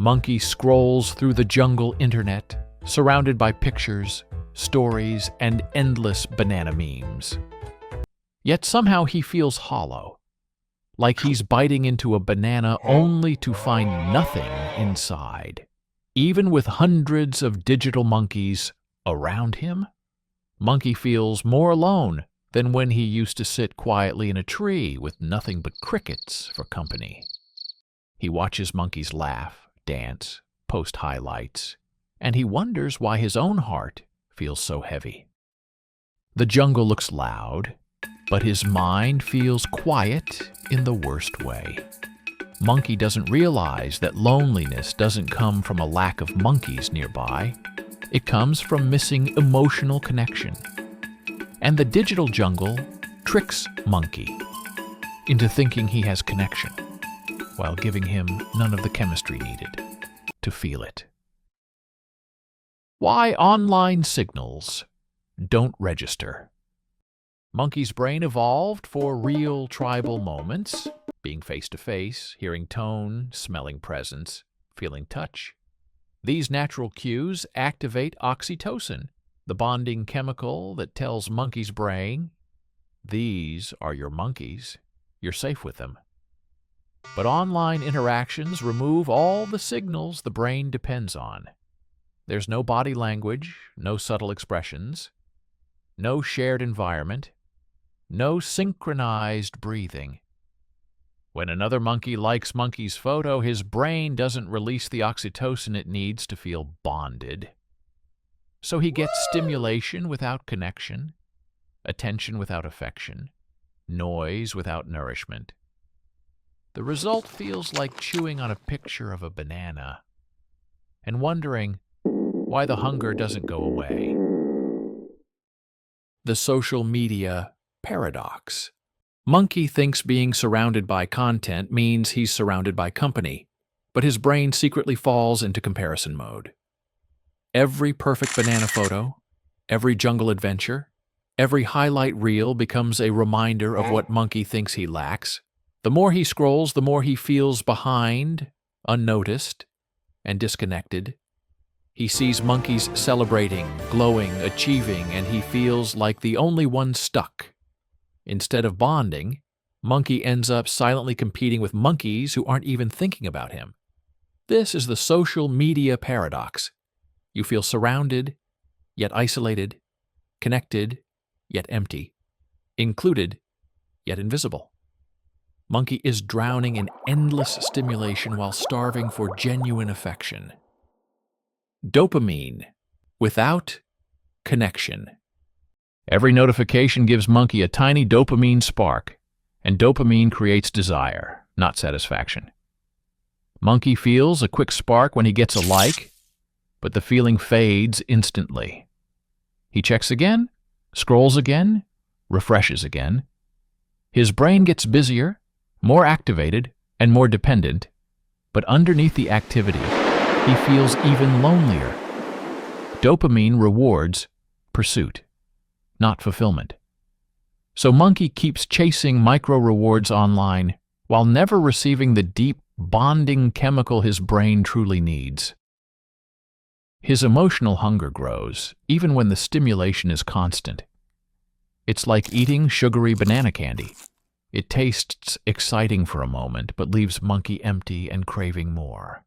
Monkey scrolls through the jungle internet, surrounded by pictures, stories, and endless banana memes. Yet somehow he feels hollow, like he's biting into a banana only to find nothing inside. Even with hundreds of digital monkeys around him, Monkey feels more alone than when he used to sit quietly in a tree with nothing but crickets for company. He watches monkeys laugh, dance, post highlights, and he wonders why his own heart feels so heavy. The jungle looks loud, but his mind feels quiet in the worst way. Monkey doesn't realize that loneliness doesn't come from a lack of monkeys nearby. It comes from missing emotional connection. And the digital jungle tricks Monkey into thinking he has connection, while giving him none of the chemistry needed to feel it. Why online signals don't register. Monkey's brain evolved for real tribal moments, being face-to-face, hearing tone, smelling presence, feeling touch. These natural cues activate oxytocin, the bonding chemical that tells Monkey's brain, "These are your monkeys, you're safe with them." But online interactions remove all the signals the brain depends on. There's no body language, no subtle expressions, no shared environment, no synchronized breathing. When another monkey likes Monkey's photo, his brain doesn't release the oxytocin it needs to feel bonded. So he gets stimulation without connection, attention without affection, noise without nourishment. The result feels like chewing on a picture of a banana and wondering why the hunger doesn't go away. The social media paradox. Monkey thinks being surrounded by content means he's surrounded by company, but his brain secretly falls into comparison mode. Every perfect banana photo, every jungle adventure, every highlight reel becomes a reminder of what Monkey thinks he lacks. The more he scrolls, the more he feels behind, unnoticed, and disconnected. He sees monkeys celebrating, glowing, achieving, and he feels like the only one stuck. Instead of bonding, Monkey ends up silently competing with monkeys who aren't even thinking about him. This is the social media paradox. You feel surrounded, yet isolated, connected, yet empty, included, yet invisible. Monkey is drowning in endless stimulation while starving for genuine affection. Dopamine, without connection. Every notification gives Monkey a tiny dopamine spark, and dopamine creates desire, not satisfaction. Monkey feels a quick spark when he gets a like, but the feeling fades instantly. He checks again, scrolls again, refreshes again. His brain gets busier, more activated, and more dependent, but underneath the activity, he feels even lonelier. Dopamine rewards pursuit, not fulfillment. So Monkey keeps chasing micro-rewards online while never receiving the deep, bonding chemical his brain truly needs. His emotional hunger grows, even when the stimulation is constant. It's like eating sugary banana candy. It tastes exciting for a moment, but leaves Monkey empty and craving more.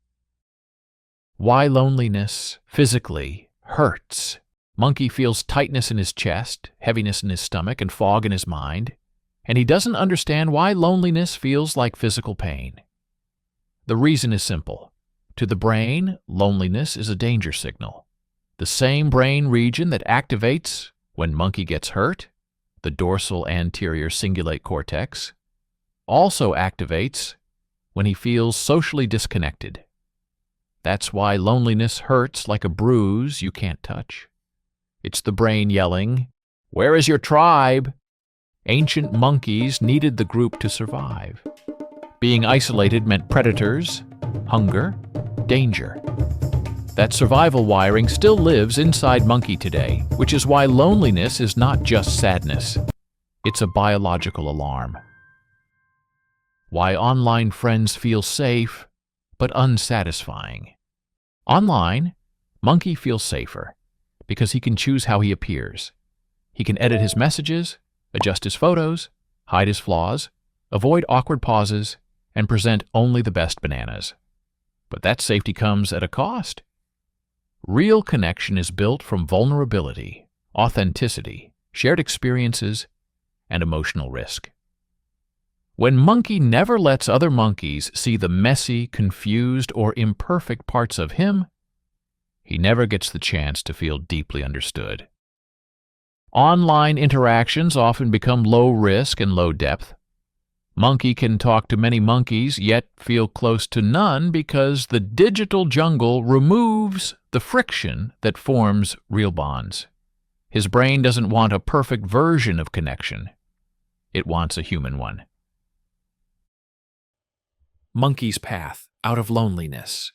Why loneliness physically hurts. Monkey feels tightness in his chest, heaviness in his stomach, and fog in his mind, and he doesn't understand why loneliness feels like physical pain. The reason is simple. To the brain, loneliness is a danger signal. The same brain region that activates when Monkey gets hurt, the dorsal anterior cingulate cortex, also activates when he feels socially disconnected. That's why loneliness hurts like a bruise you can't touch. It's the brain yelling, "Where is your tribe?" Ancient monkeys needed the group to survive. Being isolated meant predators, hunger, danger. That survival wiring still lives inside Monkey today, which is why loneliness is not just sadness. It's a biological alarm. Why online friends feel safe, but unsatisfying. Online, Monkey feels safer because he can choose how he appears. He can edit his messages, adjust his photos, hide his flaws, avoid awkward pauses, and present only the best bananas. But that safety comes at a cost. Real connection is built from vulnerability, authenticity, shared experiences, and emotional risk. When Monkey never lets other monkeys see the messy, confused, or imperfect parts of him, he never gets the chance to feel deeply understood. Online interactions often become low risk and low depth. Monkey can talk to many monkeys, yet feel close to none because the digital jungle removes the friction that forms real bonds. His brain doesn't want a perfect version of connection. It wants a human one. Monkey's path out of loneliness.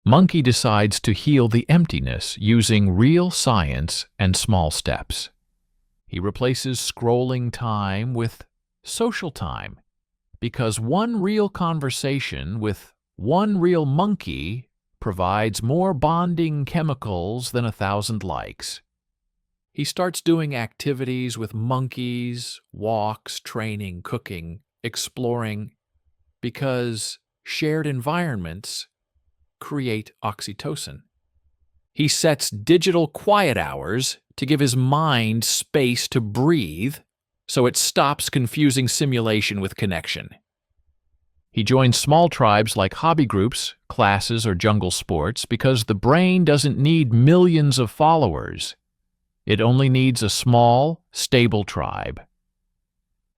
Monkey decides to heal the emptiness using real science and small steps. He replaces scrolling time with social time, because one real conversation with one real monkey provides more bonding chemicals than 1,000 likes. He starts doing activities with monkeys, walks, training, cooking, exploring, because shared environments create oxytocin. He sets digital quiet hours to give his mind space to breathe, so it stops confusing simulation with connection. He joins small tribes like hobby groups, classes, or jungle sports because the brain doesn't need millions of followers. It only needs a small, stable tribe.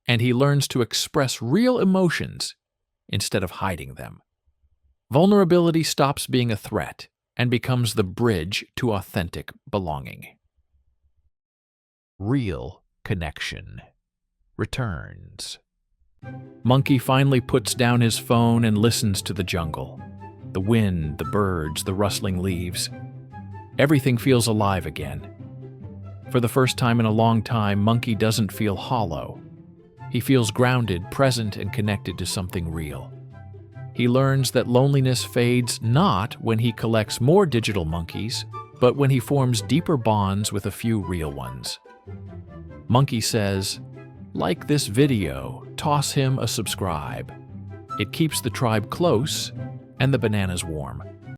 And he learns to express real emotions instead of hiding them. Vulnerability stops being a threat and becomes the bridge to authentic belonging. Real connection returns. Monkey finally puts down his phone and listens to the jungle. The wind, the birds, the rustling leaves. Everything feels alive again. For the first time in a long time, Monkey doesn't feel hollow. He feels grounded, present, and connected to something real. He learns that loneliness fades not when he collects more digital monkeys, but when he forms deeper bonds with a few real ones. Monkey says, "Like this video, toss him a subscribe. It keeps the tribe close and the bananas warm."